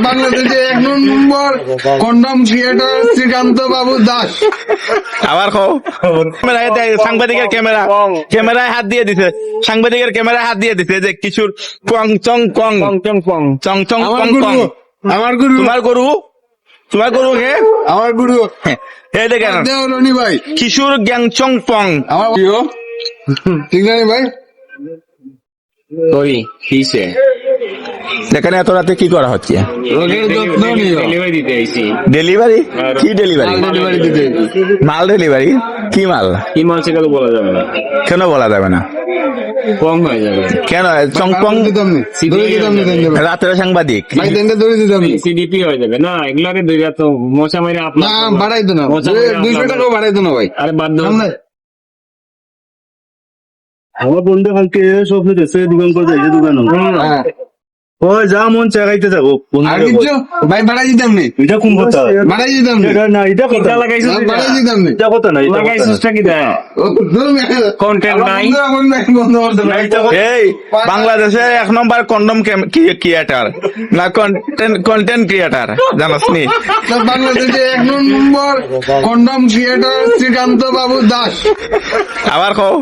বাংলাদেশে 1 নম্বর condom creator Srikanta বাবু দাস। আবার কও সাংবাদিকের ক্যামেরায় হাত দিয়ে দিছে, সাংবাদিকের ক্যামেরায় হাত দিয়ে দিছে যে কিশোর পং চং পং চং চং পং পং। আমার গুরু, তোমার গরু কে? আমার গুরু এই দেখেন রনি ভাই, কিশোর গ্যাংচং পং। আমার প্রিয়, ঠিক জানি ভাই। ওই কিসে এখানে এত রাতে কি করা হচ্ছে? রোগের যত্ন নিও। ডেলিভারি দিতে আইছি। ডেলিভারি? কি ডেলিভারি? ডেলিভারি দিতে। মাল ডেলিভারি? কি মাল? কি মাল সেটা তো বলা যাবে না, কেন বলা যাবে না? কম হয়ে যাবে। কেন চংপং? দিতাম নি, দড়ি দিতাম নি, দেন দে ভাই। রাতের সাংবাদিক ভাই দেন দে, দড়ি দিতাম নি। সিডিপি হয়ে যাবে না, এগুলাকে দুই তো মশা মাইরে না আপনার বাড়াই তো না, 200 টাকাও বাড়াই তো না ভাই। আরে বাদ দাও। সামনে। আমার বন্ধু কালকে স্বপ্নে দেখছে দোকান করে যাইছে দোকান হ্যাঁ। ওই যা মন চাইতে থাকো আর কিছু ভাই বাড়াই দিতাম নি, এটা কোন কথা বাড়াই দিতাম নি, এটা না এটা কথা কিটা লাগাইছিস না, বাড়াই দিতাম নি। এটা কথা না এটা কথা না। লাগাইছিসটা কি দেয়? ও, ধরুন, Content আমার নাই। বন্ধুরা বলবে, বন্ধু বলতে ভাই, এই বাংলাদেশে 1 নম্বর কন্ডম ক্রিয়েটার না কন্টেন্ট ক্রিয়েটার, জানাস নি? বাংলাদেশে 1 নম্বর কন্ডম ক্রিয়েটর শ্রীকান্ত বাবু দাস। আবার কও